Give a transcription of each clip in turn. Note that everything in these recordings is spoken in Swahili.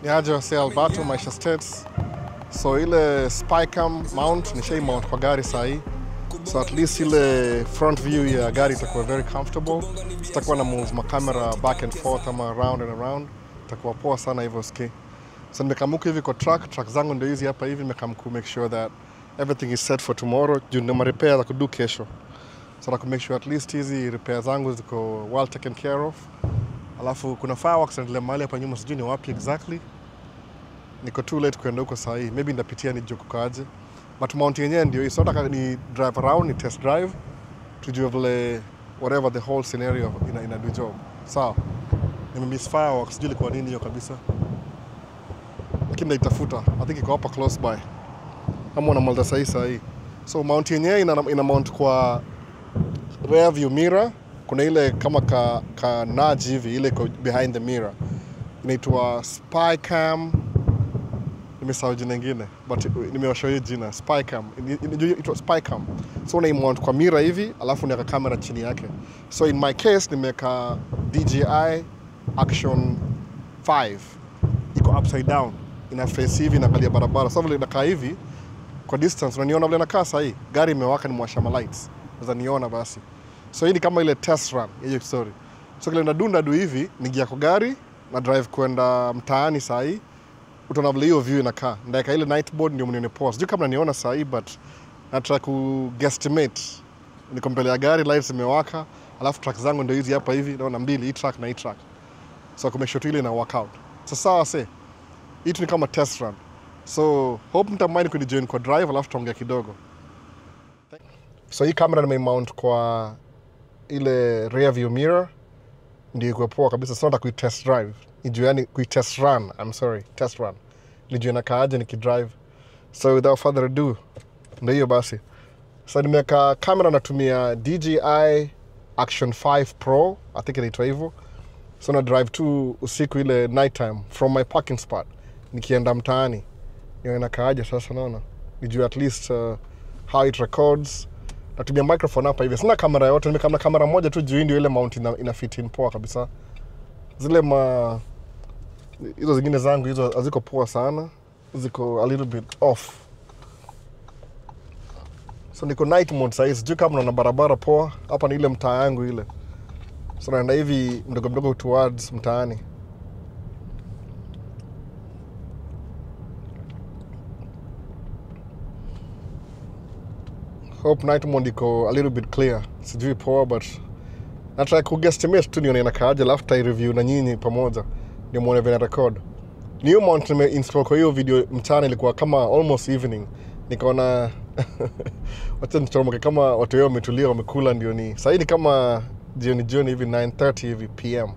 Niaje wase Alberto, Maisha States. So ile Spycam mount nishai mount kwa gari sahi. So at least ile front view ya gari itakuwa very comfortable. Sitakuwa na move my camera back and forth ama around and around. Itakuwa poa sana hivyo ski. So nimekamuka hivi kwa truck zangu ndio hizi hapa hivi, nimekamuka make sure that everything is set for tomorrow. Juu ndio repair za kudu kesho. So na make sure at least hizi repair zangu ziko well taken care of. Alafu kuna fireworks and mahali hapa nyuma sijui ni wapi exactly. Niko too late kuenda huko saa hii. Maybe ndapitia ni jokukaje. But mount yenyewe ndio hii. So nataka ni drive around, ni test drive. Tujue vile whatever the whole scenario ina do job. Sawa. Nimemiss fireworks, sijui ilikuwa nini hiyo kabisa. Lakini naitafuta. I think iko hapa close by. Kama una malta saa hii. So mount yenyewe ina mount kwa rear view mirror. Kuna ile kama ka nudge hivi, ile behind the mirror. Inaitwa Spycam. Nimesahau jina lingine, but nimewashow hiyo jina Spycam. Inaitwa Spycam. So una-mount kwa mirror hivi, alafu unaweka kamera chini yake. So in my case nimeweka DJI Action 5. Iko upside down. Ina face hivi inaangalia barabara. So vile inakaa hivi kwa distance unaniona vile inakaa sahi. Gari imewaka, nimewasha ma lights. Unaweza niona basi. So hii ni kama ile test run hiyo story. So kile nadu hivi niingia kwa gari na drive kwenda mtaani sahi. Utaona vile hiyo view inakaa. Ndaika ile night board ndio mnione poa. Sijui kama niona sahi but nataka ku guesstimate. Niko mbele ya gari, lights imewaka, alafu truck zangu ndio hizi hapa hivi, naona mbili, hii truck na hii truck. So ku make sure ile ina work out. So sawa se. Hii ni kama test run. So hope mtamind kunijoin kwa drive alafu tuongea kidogo. So hii camera nimemount kwa ile rear view mirror ndio iko poa kabisa. So nataka kuitest drive. Nijue yani kuitest run. Test run. Nijue nakaaje nikidrive. So without further ado, ndio hiyo basi. So nimeweka camera natumia DJI Action 5 Pro, I think inaitwa hivyo. So na drive tu usiku ile night time from my parking spot nikienda mtaani. Ndio nakaaje sasa naona. Nijue at least how it records. Natumia microphone hapa hivi. Sina kamera yote, nimekama kamera moja tu juu ndio ile mount ina fit in poa kabisa. Zile hizo zingine zangu hizo haziko poa sana. Ziko a little bit off. So niko night mode sasa, sijui kama naona barabara poa. Hapa ni ile mtaa yangu ile. So naenda hivi mdogo towards mtaani. Hope night mode iko a little bit clear. Sijui poa but nataka ku-guesstimate tu nione inakaaje, alafu review na nyinyi pamoja ndio muone vile record. New mount nime-install kwa hiyo video mchana, ilikuwa kama almost evening. Nikaona wacha nichomoke kama watu wao wametulia wamekula ndio ni. Sasa hivi kama jioni hivi 9:30 hivi PM.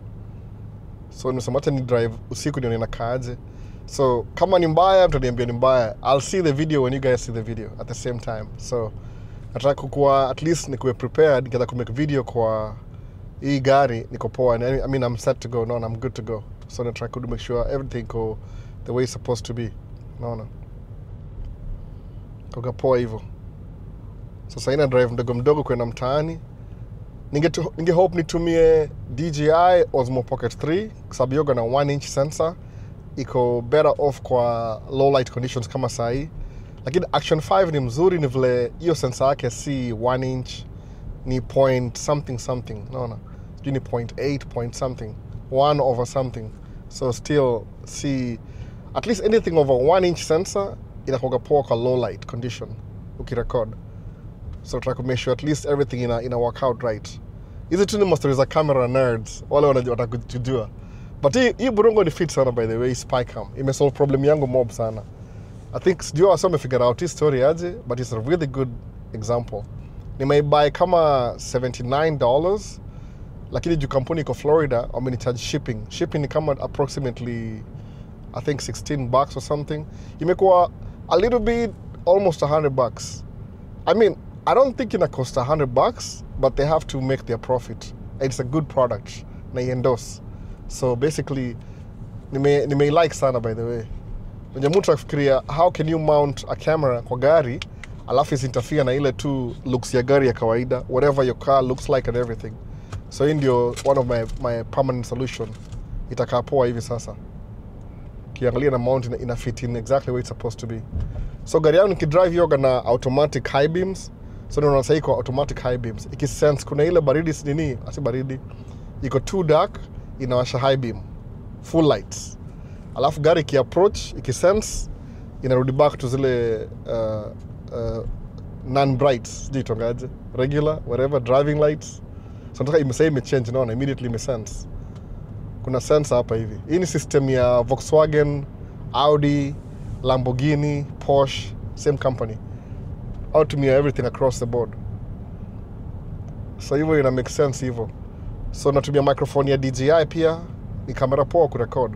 So nimesema acha ni drive usiku nione inakaaje. So kama ni mbaya mtaniambia ni mbaya. I'll see the video when you guys see the video at the same time. So nataka kuwa at least nikuwe prepared nikitaka kumake video kwa hii gari niko poa. I mean I'm set to go. No, I'm good to go. So I try to make sure everything go the way it's supposed to be. No. Koga poa hivyo. So sasa ina drive mdogo kwenda mtaani. Ninge hope nitumie DJI Osmo Pocket 3 kwa sababu yoga na 1-inch sensor. Iko better off kwa low light conditions kama saa hii. Lakini Action 5 ni mzuri, ni vile hiyo sensor yake si 1-inch, ni point something. No. Sijui ni 0.8 point something. 1 over something. So still see at least anything over 1-inch sensor inakuwa poa kwa low light condition ukirecord. So try to make sure at least everything ina work out right. Hizi tu ni masters za camera nerds wale wanajua kujua. But hii burungo ni fit sana by the way. Spycam imesolve problem yangu mob sana. I think sijui wasome figure out this story aje, but it's a really good example. Nimeibuy kama $79. Lakini juu kampuni iko Florida, wamenicharge shipping. Shipping ni kama approximately I think $16 or something. Imekuwa a little bit almost $100. I mean, I don't think ina cost $100, but they have to make their profit. It's a good product. Na endorse. So basically nime-like sana by the way. Ndio mtu afikiria how can you mount a camera kwa gari alafu interfere na ile tu looks ya gari ya kawaida, whatever your car looks like and everything. So hii ndio one of my permanent solution. Itakaa poa hivi sasa. ukiangalia na mount ina fit in exactly where it's supposed to be. So gari yangu nikidrive yoga na automatic high beams. So ndio unasahii kwa automatic high beams. Ikisense kuna ile baridi nini, asi baridi. Iko too dark, inawasha high beam. Full lights. Alafu gari ikiapproach, ikisense, inarudi back to zile non-brights, sijui itongaje, regular, whatever, driving lights. So nataka imechange, naona, immediately imesense. Kuna sense hapa hivi. Hii ni system ya Volkswagen, Audi, Lamborghini, Porsche, same company. Automia everything across the board. So hivyo ina make sense hivyo. So natumia microphone ya DJI pia, ni kamera poa kurecord.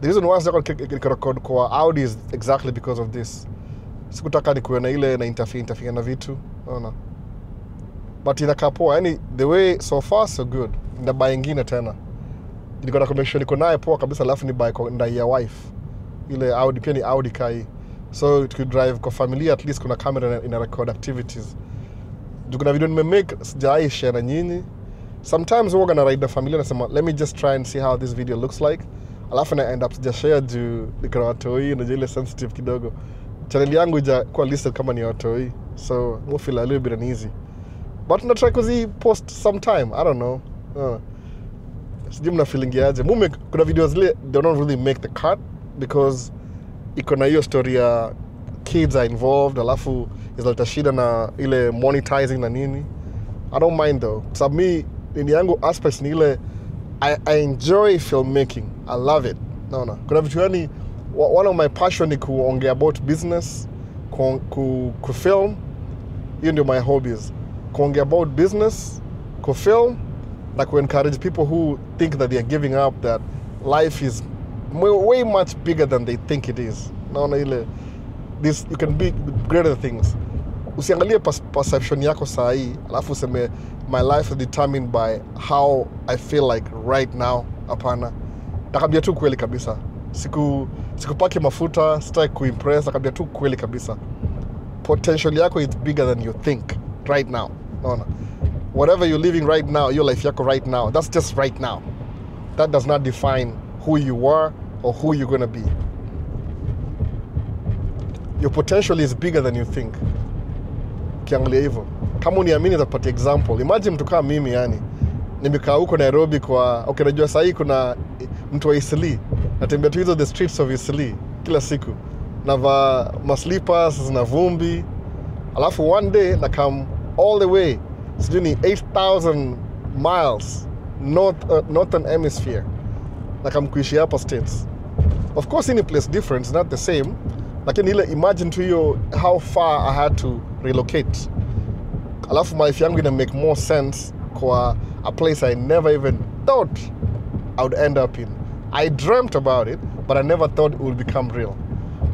The reason why I record kwa Audi is exactly because of this. Sikutaka nikuwe na ile na interfere na vitu, unaona. But inakaa poa, yani the way so far so good. Nda buy ingine tena. Niko na connection niko naye poa kabisa, alafu ni buy nda ya wife. Ile Audi pia ni Audi kai. So to drive kwa familia, at least kuna camera ina record activities. Kuna video nimemake sijai share na nyinyi. Sometimes huwa na ride na familia nasema let me just try and see how this video looks like. Alafu na end up just share juu niko na watoi na ile sensitive kidogo. Channel yangu kwa listed kama ni watoi. So mo feel a little bit uneasy. But na try kuzi post sometime, I don't know. Sijui mna feeling yaje. Kuna videos zile they don't really make the cut because iko na hiyo story ya kids are involved, alafu izaleta shida na ile monetizing na nini. I don't mind though. Sababu mi nini yangu aspects ni ile I enjoy filmmaking. I love it. Naona. Kuna vitu yani one of my passion ni kuongea about business, ku film. Hiyo ndio my hobbies. Kuongea about business, ku film, na ku encourage people who think that they are giving up, that life is way much bigger than they think it is. Naona ile this you can be greater things. Usiangalie perception yako saa hii alafu useme my life is determined by how I feel like right now. Hapana. Nakambia tu kweli kabisa. Sikupaki mafuta, sitaki kuimpress, nakambia tu kweli kabisa. Potential yako is bigger than you think right now. Naona. Whatever you're living right now, your life yako right now, that's just right now. That does not define who you are or who you're going to be. Your potential is bigger than you think. Kiangalia hivyo. Kama uniamini nitakupatia example. Imagine mtu kama mimi yani. Nimekaa huko Nairobi kwa najua saa hii kuna mtu wa Eastleigh. Natembea tu hizo the streets of Eastleigh kila siku. Navaa maslippers na vumbi. Alafu one day na come all the way. Sijui ni 8,000 miles northern hemisphere. Na come kuishi hapa States. Of course in a place different, it's not the same. Lakini ile imagine to you how far I had to relocate. Alafu life yangu ina make more sense kwa a place I never even thought I would end up in. I dreamt about it, but I never thought it would become real.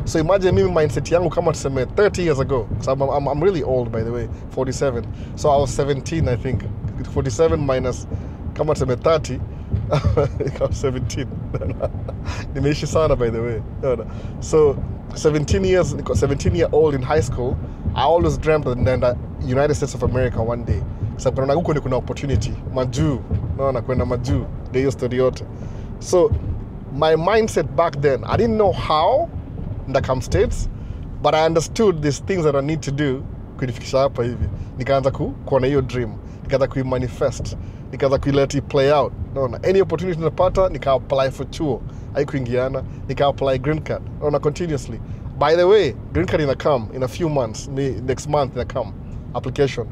So imagine mimi mindset yangu kama tuseme 30 years ago. So I'm really old, by the way, 47. So I was 17, I think. 47 minus kama tuseme 30. I was 17. Nimeishi sana, by the way. So 17 year old in high school, I always dreamt of the United States of America one day. So kuna opportunity. Majuu. Naona kwenda majuu. Ndio hiyo story yote. So my mindset back then, I didn't know how nda come States, but I understood these things that I need to do kunifikisha hapa hivi. Nikaanza kuona hiyo dream. Nikaanza kuimanifest. Nikaanza kuileta play out. Naona any opportunity napata, nika apply for chuo. Haikuingiana, nika apply green card. Naona continuously. By the way, green card ina come in a few months. Next month ina come application.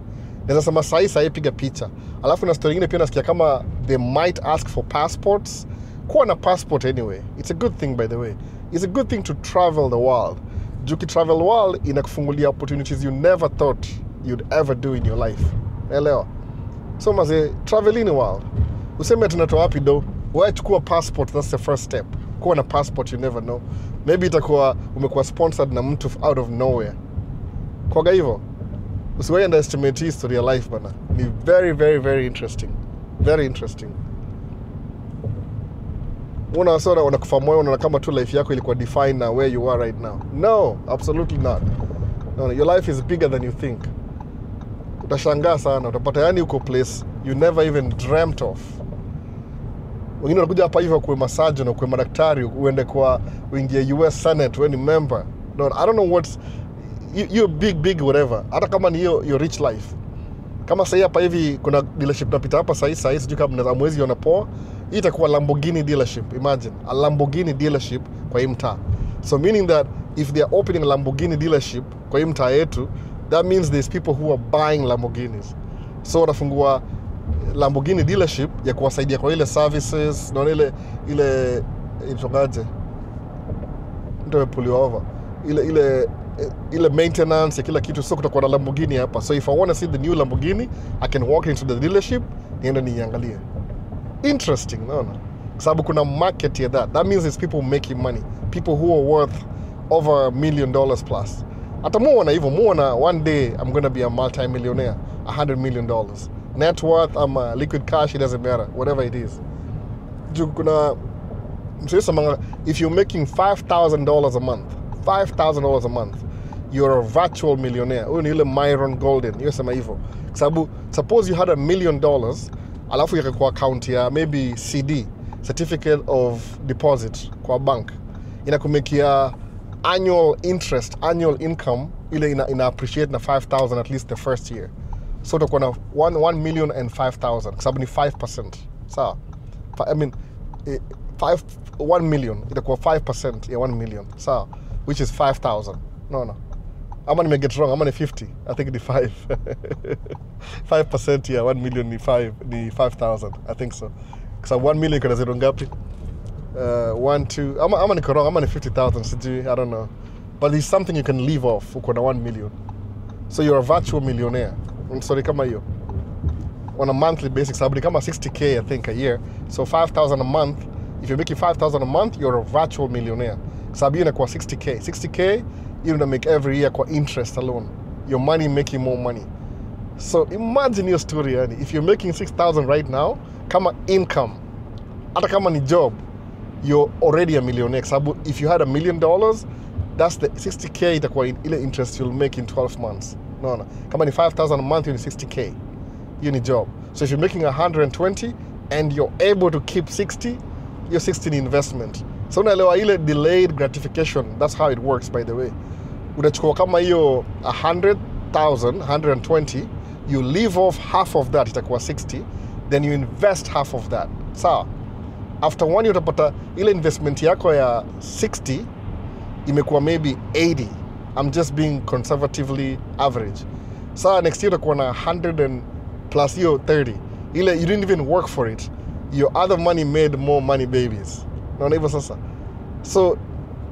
Naweza sema sahi piga picha. Alafu na story nyingine pia nasikia kama they might ask for passports. Kuwa na passport anyway. It's a good thing, by the way. It's a good thing to travel the world. Juki travel the world inakufungulia opportunities you never thought you'd ever do in your life. Elewa. So maze, travel in the world. Useme tunatoa wapi do? Wewe chukua passport, that's the first step. Kuwa na passport, you never know. Maybe itakuwa umekuwa sponsored na mtu out of nowhere. Kwa hivyo, usiwahi underestimate history ya life bana. Ni very, very, very interesting. Very interesting. Unakufa moyo unaona kama tu life yako ilikuwa defined na where you are right now. No, absolutely not. No, your life is bigger than you think. Utashangaa sana, utapata yani uko place you never even dreamt of. Wengine wanakuja hapa hivyo kwa massage na kwa madaktari, uende kwa uingie US Senate when member. No, I don't know what's you big whatever. Hata kama ni your rich life. Kama sasa hapa hivi kuna dealership napita hapa sasa sijui kama mnaweza mwezi ona poa. Hii itakuwa Lamborghini dealership. Imagine a Lamborghini dealership kwa hii mtaa. So meaning that if they are opening a Lamborghini dealership kwa hii mtaa yetu, that means there's people who are buying Lamborghinis. So watafungua Lamborghini dealership ya kuwasaidia kwa ile services na ile itokaje ndio puliwa over ile maintenance ya kila kitu. So kutakuwa na Lamborghini hapa. So if I want to see the new Lamborghini, I can walk into the dealership niende niangalie. Interesting, naona. Kwa sababu kuna market here that means there's people making money, people who are worth over $1 million plus. Hata muona hivyo, muona one day I'm going to be a multi-millionaire, $100 million. Net worth, liquid cash, it doesn't matter, whatever it is. If you're making $5,000 a month, $5,000 a month, you're a virtual millionaire. Huyu ni ile Myron Golden, hiyo sema hivyo. Sababu suppose you had $1 million, alafu yake kwa account ya maybe CD, certificate of deposit kwa bank, inakumekia annual interest, annual income, ile ina appreciate na 5,000 at least the first year. So utakuwa na 1,005,000 kwa sababu ni 5%. Sawa? I mean 1 million itakuwa 5% ya 1 million. Sawa? Which is 5,000. No. Ama ni get wrong, ama ni 50. I think ni 5. 5% ya 1 million ni 5,000. I think so. Kwa sababu 1 million kuna zero ngapi? 1, 2, ama ni wrong, ama ni 50,000, sijui, I don't know. But it's something you can leave off, uko na 1 million. So you're a virtual millionaire. Sorry, kama hiyo. On a monthly basis, sababu ni kama 60K, I think, a year. So 5,000 a month. If you're making 5,000 a month, you're a virtual millionaire. Sababu hiyo inakuwa 60K. 60K, you're gonna make every year kwa interest alone. Your money making more money. So imagine your story, yani. If you're making 6,000 right now, kama income, hata kama ni job, you're already a millionaire. Sababu if you had $1 million, that's the 60K itakuwa ile interest you'll make in 12 months. No. Kama ni 5,000 a month, you're 60K. You're in a job. So if you're making 120 and you're able to keep 60, you're 60 in investment. So unaelewa ile delayed gratification, that's how it works, by the way. Unachukua kama hiyo 100,000, 120, you leave off half of that, itakuwa 60, then you invest half of that. Sawa? After 1 year utapata ile investment yako ya 60 imekuwa maybe 80. I'm just being conservatively average. So next year utakuwa na 100 and plus hiyo 30. Ile you didn't even work for it. Your other money made more money, babies. Naona hivyo sasa. So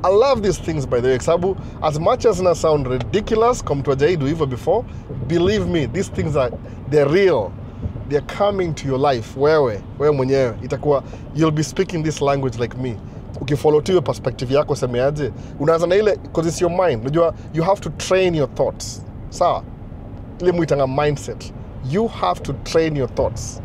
I love these things, by the way. Sababu as much as they sound ridiculous, come to ajaidu hivyo before, believe me, these things they're real. They're coming to your life. Wewe mwenyewe itakuwa you'll be speaking this language like me. Ukifollow tu perspective yako semeaje, unaanza na ile because it's your mind. Unajua you have to train your thoughts. Sawa? Ile muitanga mindset. You have to train your thoughts.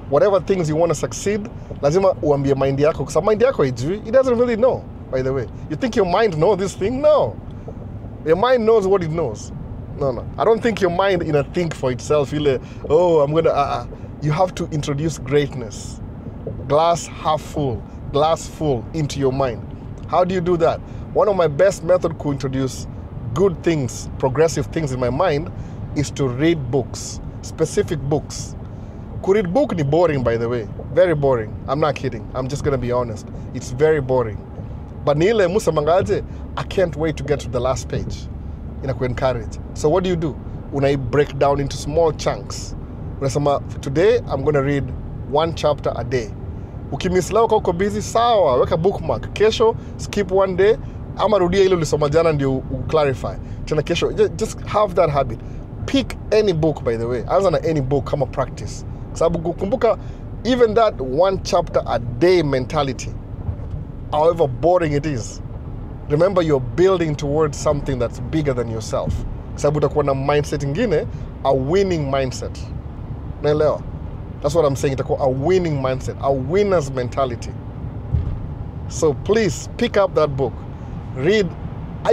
Whatever things you want to succeed, lazima uambie mind yako. Because mind yako ijui, it doesn't really know, by the way. You think your mind knows this thing? No. Your mind knows what it knows. No. I don't think your mind think for itself. You have to introduce greatness. Glass half full, glass full into your mind. How do you do that? One of my best methods to introduce good things, progressive things in my mind is to read books, specific books. Kuread book ni boring, by the way. Very boring. I'm not kidding. I'm just going to be honest. It's very boring. But nile musa mangaje, I can't wait to get to the last page. Encourage. So what do? Unai break down into small chunks. Unasema, today I'm going to read 1 chapter a day. Ukimislau kwa uko busy, sawa, weka bookmark. Kesho, skip 1 day, ama rudia ile ulisoma jana ndio clarify. Tena kesho, just have that habit. Pick any book, by the way. Anza na any book kama practice. Sababu kumbuka, even that 1 chapter a day mentality, however boring it is, remember you're building towards something that's bigger than yourself. Sababu utakuwa na mindset ingine, a winning mindset. Naelewa? That's what I'm saying. Itakuwa a winning mindset, a winner's mentality. So please pick up that book. Read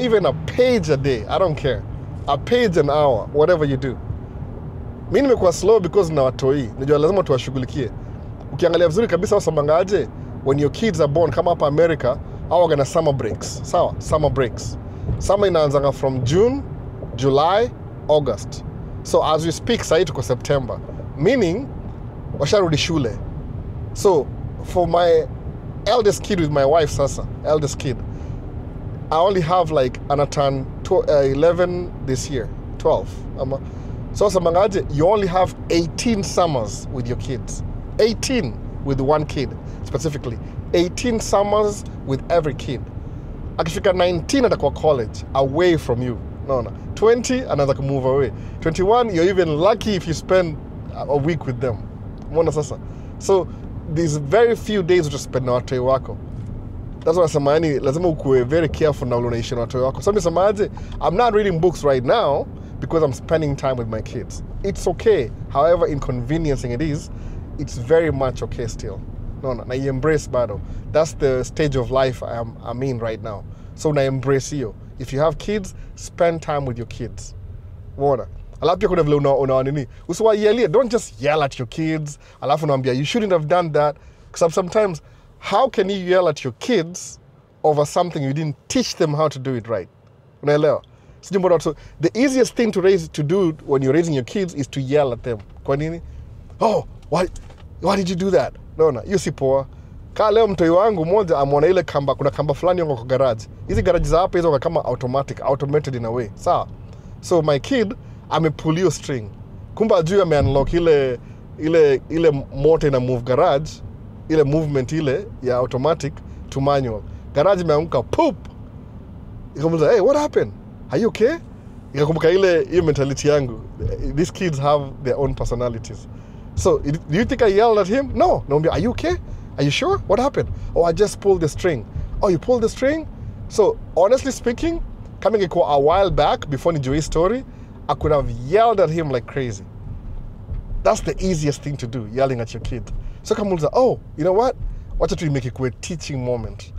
even a page a day. I don't care. A page an hour, whatever you do. Mimi nimekuwa slow because na watoi. Najua lazima tuwashughulikie. ukiangalia vizuri kabisa wasamangaje, when your kids are born, kama hapa America, au gonna summer breaks. Sawa, summer breaks. Summer inaanzanga from June, July, August. So as we speak, sasa tuko September. Meaning, washarudi shule. So for my eldest kid with my wife sasa, eldest kid, I only have like an turn 11 this year, 12. So samangaje, you only have 18 summers with your kids. 18 with one kid, specifically. 18 summers with every kid. Akifika 19 atakuwa college, away from you. No. 20, another can move away. 21, you're even lucky if you spend a week with them. Mwana sasa. So, these very few days to spend na watoi wako. That's why nasema yani, lazima ukue very careful na ulonaishi na watoi wako. So, nisemaje, I'm not reading books right now because I'm spending time with my kids. It's okay. However inconveniencing it is, it's very much okay still. No, na embrace bado. That's the stage of life I'm in right now. So na embrace you. If you have kids, spend time with your kids. Wona. Alafu pia kuna vile una nini. Usiwayelie, don't just yell at your kids. Alafu unaambia you shouldn't have done that. Because sometimes, how can you yell at your kids over something you didn't teach them how to do it right? Unaelewa? So the easiest thing to do when you're raising your kids is to yell at them. Kwa nini? Oh, why did you do that? No, hiyo si poa. Kaa leo mtoi wangu mmoja ameona ile kamba, kuna kamba fulani yongo kwa garage. Hizi garage za hapa hizo kama automated in a way. Sawa. So my kid amepull hiyo string. Kumba ajui ame-unlock ile motor ina move garage, ile movement ile ya automatic to manual. Garage imeanguka, poop. Ikamuuliza, hey, what happened? Are you okay? Ikakumbuka hiyo mentality yangu. These kids have their own personalities. So, do you think I yelled at him? No. No, are you okay? Are you sure? What happened? Oh, I just pulled the string. Oh, you pulled the string? So, honestly speaking, coming a while back, before Nijui's story, I could have yelled at him like crazy. That's the easiest thing to do, yelling at your kid. So, Kamulza, oh, you know what? Watch it, make it a teaching moment.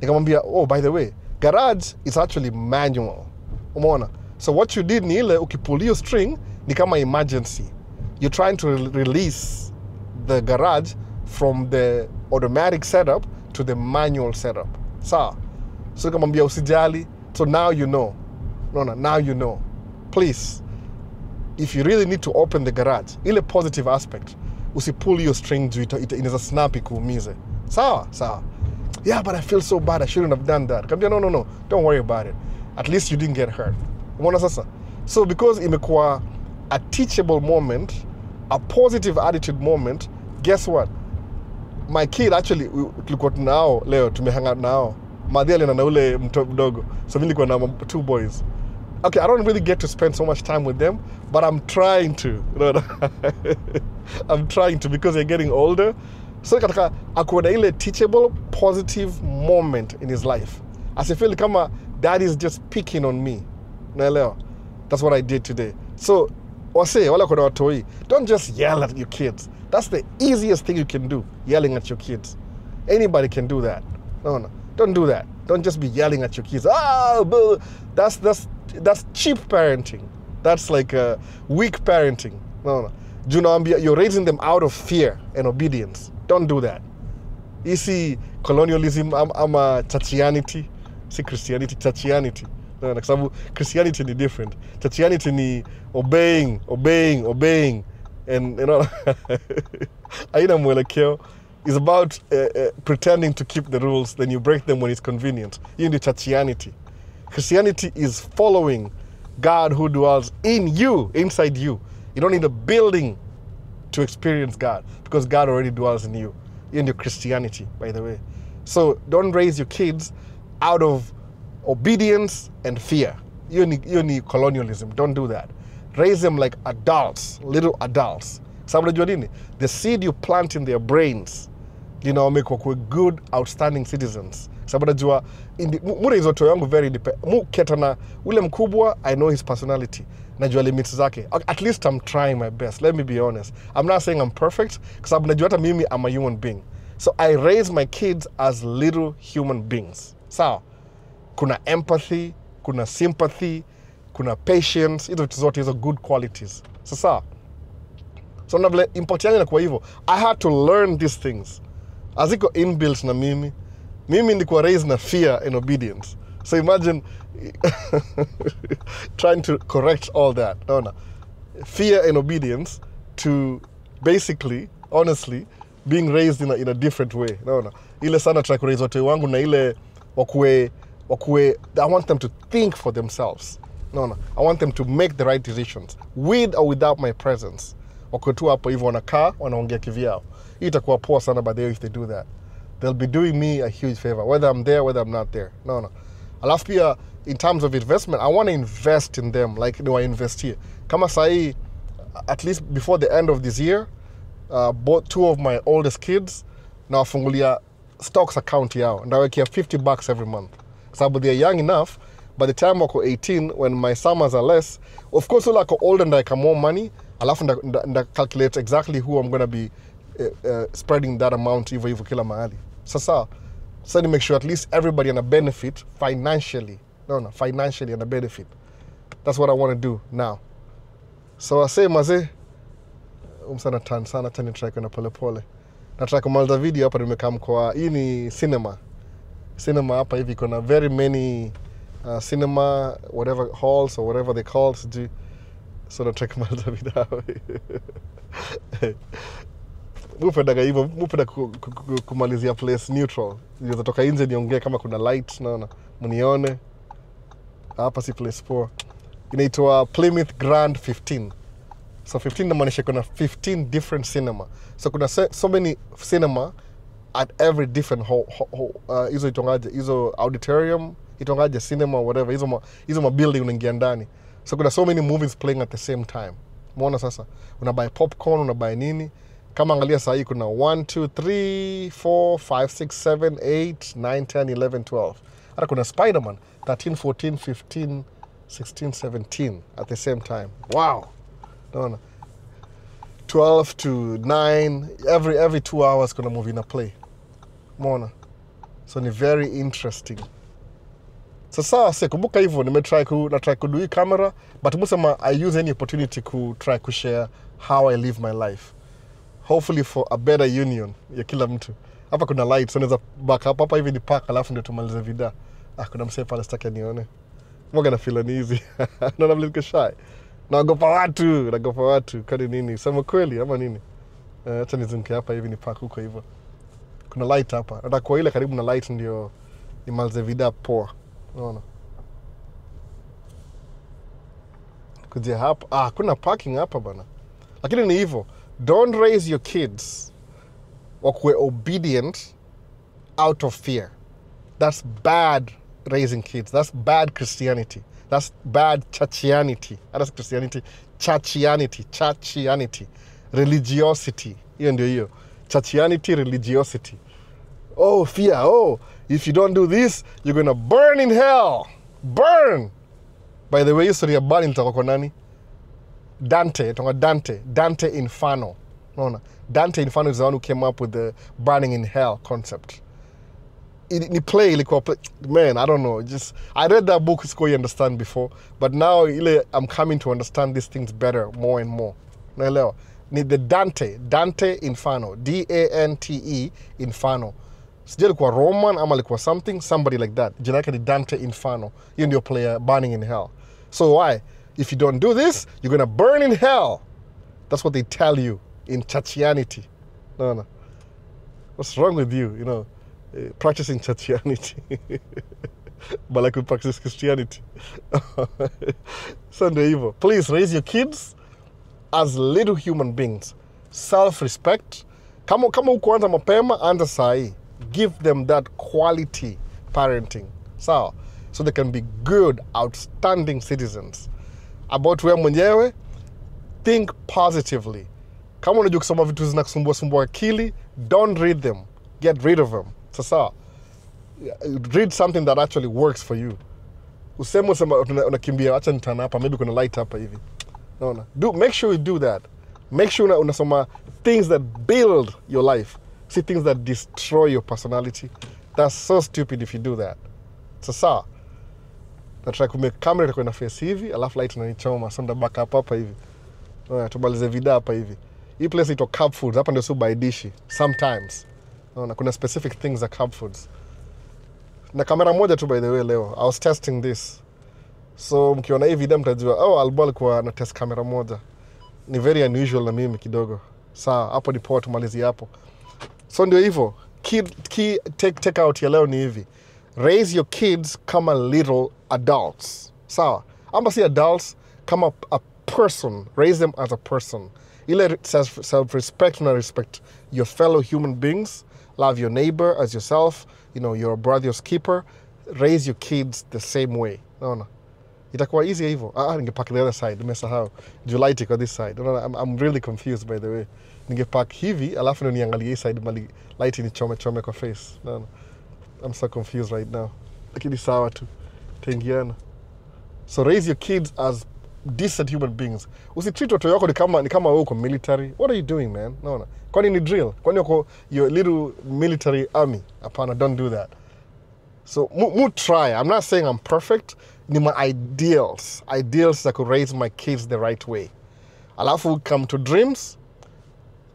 Nikamwambia, oh, by the way, garage is actually manual. Umeona? So, what you did ni ile, ukipull your string, ni kama emergency. You're trying to release the garage from the automatic setup to the manual setup. So nikamwambia usijali. So now you know. Now you know. Please, if you really need to open the garage, ile positive aspect, usipull your string juu inaweza snap ikuumize. Sawa. Yeah, but I feel so bad. I shouldn't have done that. Kambia no. Don't worry about it. At least you didn't get hurt. Umeona sasa? So because imekuwa a teachable moment, a positive attitude moment, guess what? My kid actually, tulikuwa tunao leo, tumehanga nao. Madhia na ule mdogo. So mimi nilikuwa na 2 boys. Okay, I don't really get to spend so much time with them, but I'm trying to. I'm trying to because they're getting older. So kataka akuwa na ile teachable, positive moment in his life. As I feel kama dad is just picking on me. Naelewa? That's what I did today. So, wala kuna watoi, don't just yell at your kids. That's the easiest thing you can do, yelling at your kids. Anybody can do that. No. Don't do that. Don't just be yelling at your kids. That's cheap parenting. That's like weak parenting. No. You're raising them out of fear and obedience. Don't do that. You see, colonialism, ama chachianity. See Christianity, chachianity. No, kwa sababu Christianity ni different. Christianity ni obeying. And you know, haina mwelekeo. It's about pretending to keep the rules, then you break them when it's convenient. You need Christianity. Christianity is following God who dwells in you, inside you. You don't need a building to experience God because God already dwells in you. You need Christianity, by the way. So don't raise your kids out of obedience and fear. You need colonialism. Don't do that. Raise them like adults, little adults. Sababu unajua nini? The seed you plant in their brains, make wakue good, outstanding citizens. Sababu unajua, mure izoto yangu very ketana, ule mkubwa, I know his personality. Najua limits zake. At least I'm trying my best. Let me be honest. I'm not saying I'm perfect, sababu najua hata mimi I'm a human being. So I raise my kids as little human beings. Sawa? Kuna empathy, kuna sympathy, kuna patience, hizo vitu zote hizo good qualities. Sasa, So na vile impact yangu inakuwa hivyo. I had to learn these things. Aziko inbuilt na mimi. Mimi nilikuwa raised na fear and obedience. So imagine trying to correct all that. No. Fear and obedience to basically, honestly, being raised in a different way. No. Ile sana try kuraise watu wangu na ile wakue, I want them to think for themselves. No. I want them to make the right decisions with or without my presence. Wakue tu hapo hivyo wanakaa, wanaongea kivyao. Hii itakuwa poa sana by the way if they do that. They'll be doing me a huge favor, whether I'm there, whether I'm not there. No. Alafu pia, in terms of investment, I want to invest in them, like do I invest here? Kama sahi, at least before the end of this year, both two of my oldest kids, nawafungulia stocks account yao. Ndawekea $50 every month. Sababu they're young enough, by the time wako 18, when my summers are less, of course, when wako older and I have more money, alafu nda calculate exactly who I'm going to be spreading that amount hivyo kila mahali. Sasa to make sure at least everybody ana benefit financially. No, financially ana benefit. That's what I want to do now. So I say maze, sana tani try kuna pole pole. Na try kumaliza video hapa nimekaa kwa hii ni cinema. Cinema hapa hivi kuna very many cinema whatever halls or whatever they call it. So na try kumaliza video hapa. Mupendaga hivyo, mupenda kumalizia place neutral. Nitoka nje niongee kama kuna light, naona mnione. Hapa si place poa. Inaitwa Plymouth Grand 15. So 15 inamaanisha kuna 15 different cinema. So kuna so many cinema at every different hizo itongaje, hizo auditorium, itongaje cinema whatever, hizo ma building unaingia ndani. So kuna so many movies playing at the same time. Umeona sasa? Unabuy popcorn, unabuy nini? Kama angalia saa hii kuna 1, 2, 3, 4, 5, 6, 7, 8, 9, 10, 11, 12. Hata kuna Spider-Man 13, 14, 15, 16, 17 at the same time. Wow. No. 12 to 9, every 2 hours kuna movie na play. Umeona? So ni very interesting. Sasa kumbuka hivyo nimetry kudu hii camera, but musema I use any opportunity to try to share how I live my life. Hopefully for a better union ya kila mtu. Hapa kuna lights, so naweza back up hapa hivi ni park alafu ndio tumalize video. Kuna msee pale sitaki nione. Mwaga na feel uneasy. Naona vile niko shy. Naogopa watu, kani nini? Sema kweli ama nini? Acha nizunguke hapa hivi ni park huko hivyo. Kuna light hapa. Nataka kwa ile karibu na light ndio nimalize video poa. Unaona? Kuja hapa. Kuna parking hapa bana. Lakini ni hivyo. Don't raise your kids wakue obedient out of fear. That's bad raising kids. That's bad Christianity. That's bad churchianity. That's Christianity. Churchianity. Religiosity. Hiyo ndio hiyo. Churchianity, religiosity. Oh, fear. Oh, if you don't do this, you're going to burn in hell. Burn! By the way, history ya burning itakuwa nani? Dante Inferno. No. Dante Inferno is the one who came up with the burning in hell concept. Man, I don't know. I read that book, so you understand before, but now I'm coming to understand these things better, more and more. Naelewa. Ni the Dante Inferno, D-A-N-T-E Inferno. Sijui alikuwa Roman ama alikuwa somebody like that. Jina yake ni Dante Inferno. Hiyo ndio player burning in hell. So why? If you don't do this, you're going to burn in hell. That's what they tell you in churchianity. No. What's wrong with you, practicing churchianity? But like we practice Christianity. Sunday evil. Please raise your kids as little human beings. Self-respect. Kama ukuanza mapema, anza sahi. Give them that quality parenting. So they can be good, outstanding citizens. About wewe mwenyewe, think positively. Kama unajua kusoma vitu zinakusumbua akili, don't read them. Get rid of them. Sasa, read something that actually works for you. Usema unakimbia, acha nitana hapa, maybe kuna light hapa hivi. No. Make sure you do that. Make sure unasoma things that build your life. See things that destroy your personality. That's so stupid if you do that. Sasa, nataka kumeka camera itakuwa na face hivi, alafu light inanichoma, so nda back up hapa hivi. Tumalize video hapa hivi. Hii place ito Cub Foods. Hapa ndio buy dishi. Sometimes. Unaona, kuna specific things za Cub Foods. Na kamera moja tu by the way leo. I was testing this. So mkiona hii video mtajua, Albo alikuwa na test kamera moja. Ni very unusual na mimi kidogo. Sawa, hapo ni poa tumalizie hapo. So ndio hivyo. Key take out ya leo ni hivi. Raise your kids kama little adults. Sawa. Amba si adults, kama a person. Raise them as a person. Ile self-respect na respect your fellow human beings. Love your neighbor as yourself. You know, you're a brother's keeper. Raise your kids the same way. Naona. Itakuwa easy hivyo. Ningepack the other side. Nimesahau. Julight iko this side. I'm really confused by the way. Ningepack hivi, alafu ndo niangalie hii side mali light ni chome kwa face. No. I'm so confused right now. Lakini sawa tu. Tengiana. So raise your kids as decent human beings. Usitreat watoto wako ni kama wewe uko military. What are you doing, man? No. Kwani ni drill? Kwani uko your little military army? Apana, don't do that. So try. I'm not saying I'm perfect. Ni my ideals. Ideals that could raise my kids the right way. Alafu come to dreams.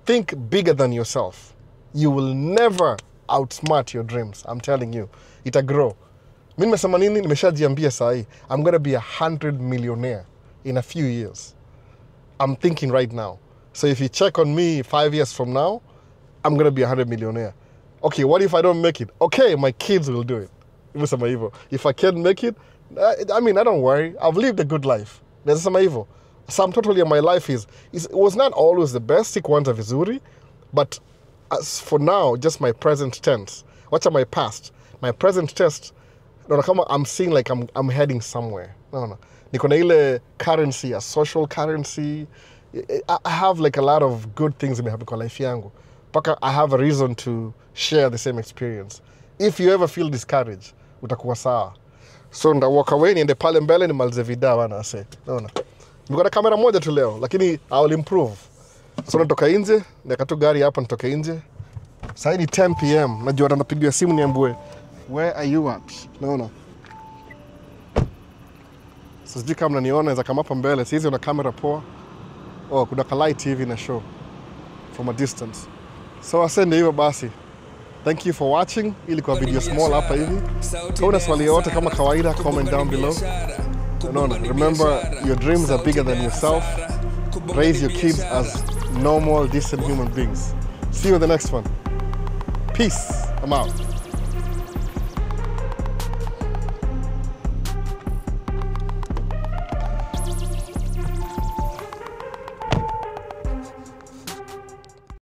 Think bigger than yourself. You will never outsmart your dreams. I'm telling you. It'll grow. Mimi nimesema nini? Nimeshajiambia sahi. I'm going to be 100 millionaire in a few years. I'm thinking right now. So if you check on me 5 years from now, I'm going to be 100 millionaire. Okay, what if I don't make it? Okay, my kids will do it. If I can't make it, I mean, I don't worry. I've lived a good life. Nasema hivyo. Some totally of my life it was not always the best, sikuanza vizuri, but as for now, just my present tense. What's my past? My present tense, I'm seeing like I'm heading somewhere. Niko na ile currency, a social currency. I have like a lot of good things in my life yangu. Paka I have a reason to share the same experience. If you ever feel discouraged, utakuwa sawa. So nda walk away niende pale mbele nimalize video wana ase. Naona. Niko na kamera moja tu leo, lakini I will improve. So natoka nje, nikatu gari hapa nitoka nje. Sasa ni 10 PM. Najua napigiwa simu niambie, where are you at? Naona. So sijui kama mnaniona, naweza kama hapa mbele. Sisi una kamera poa. Kuna ka light hivi na show from a distance. So asende hivyo basi. Thank you for watching. Ilikuwa video small hapa hivi. Kama una swali yote kama kawaida, comment down below. Remember, your dreams are bigger than yourself. Raise your kids as normal, decent human beings. See you in the next one. Peace. I'm out.